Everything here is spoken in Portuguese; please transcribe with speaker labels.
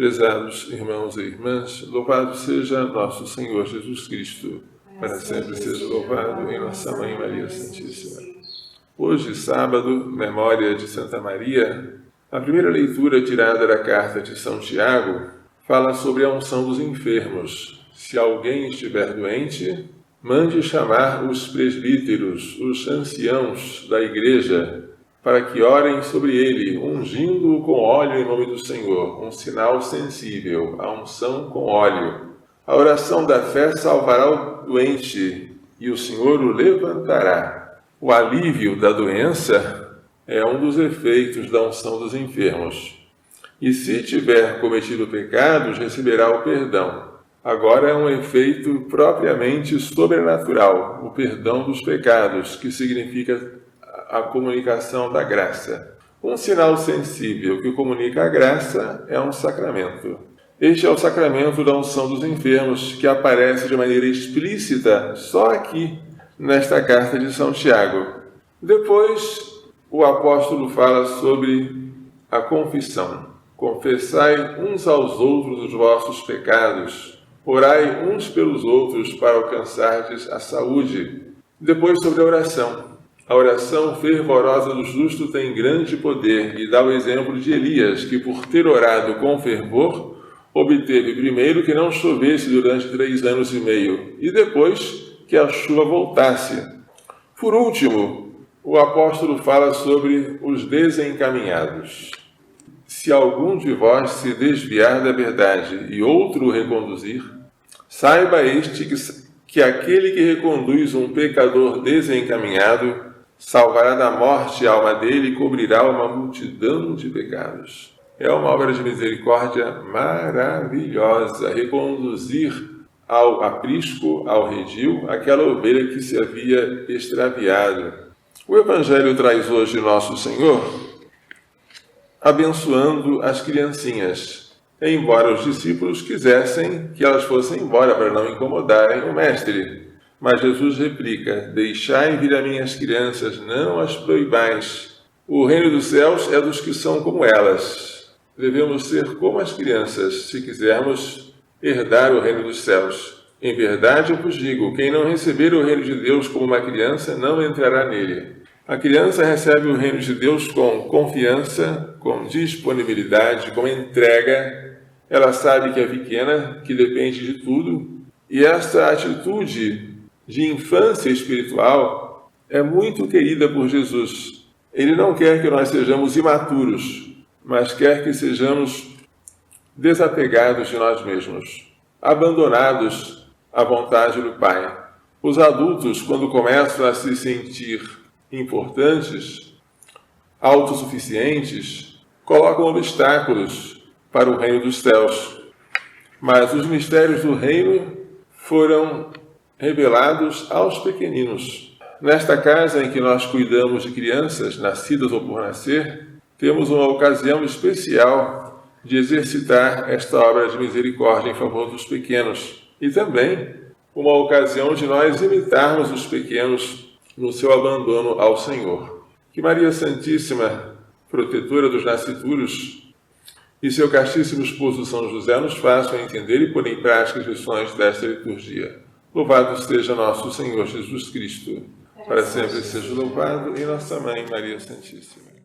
Speaker 1: Prezados irmãos e irmãs, louvado seja nosso Senhor Jesus Cristo, para sempre seja louvado em nossa Mãe Maria Santíssima. Hoje, sábado, memória de Santa Maria, a primeira leitura tirada da carta de São Tiago fala sobre a unção dos enfermos. Se alguém estiver doente, mande chamar os presbíteros, os anciãos da igreja, para que orem sobre ele, ungindo-o com óleo em nome do Senhor, um sinal sensível, a unção com óleo. A oração da fé salvará o doente, e o Senhor o levantará. O alívio da doença é um dos efeitos da unção dos enfermos. E se tiver cometido pecados, receberá o perdão. Agora é um efeito propriamente sobrenatural, o perdão dos pecados, que significa a comunicação da graça. Um sinal sensível que comunica a graça é um sacramento. Este é o sacramento da unção dos enfermos, que aparece de maneira explícita só aqui, nesta carta de São Tiago. Depois, o apóstolo fala sobre a confissão. Confessai uns aos outros os vossos pecados, orai uns pelos outros para alcançardes a saúde. Depois, sobre a oração. A oração fervorosa do justo tem grande poder e dá o exemplo de Elias, que por ter orado com fervor, obteve primeiro que não chovesse durante 3 anos e meio, e depois que a chuva voltasse. Por último, o apóstolo fala sobre os desencaminhados. Se algum de vós se desviar da verdade e outro o reconduzir, saiba este que aquele que reconduz um pecador desencaminhado salvará da morte a alma dele e cobrirá uma multidão de pecados. É uma obra de misericórdia maravilhosa, reconduzir ao aprisco, ao redil, aquela ovelha que se havia extraviado. O Evangelho traz hoje Nosso Senhor abençoando as criancinhas, embora os discípulos quisessem que elas fossem embora para não incomodarem o Mestre. Mas Jesus replica: deixai vir a minhas crianças, não as proibais. O reino dos céus é dos que são como elas. Devemos ser como as crianças, se quisermos herdar o reino dos céus. Em verdade eu vos digo, quem não receber o reino de Deus como uma criança, não entrará nele. A criança recebe o reino de Deus com confiança, com disponibilidade, com entrega. Ela sabe que é pequena, que depende de tudo. E essa atitude de infância espiritual é muito querida por Jesus. Ele não quer que nós sejamos imaturos, mas quer que sejamos desapegados de nós mesmos, abandonados à vontade do Pai. Os adultos, quando começam a se sentir importantes, autossuficientes, colocam obstáculos para o reino dos céus. Mas os mistérios do reino foram revelados aos pequeninos. Nesta casa em que nós cuidamos de crianças, nascidas ou por nascer, temos uma ocasião especial de exercitar esta obra de misericórdia em favor dos pequenos. E também uma ocasião de nós imitarmos os pequenos no seu abandono ao Senhor. Que Maria Santíssima, protetora dos nascituros, e seu castíssimo esposo São José nos façam entender e pôr em prática as lições desta liturgia. Louvado seja nosso Senhor Jesus Cristo, para sempre seja louvado, e nossa Mãe Maria Santíssima.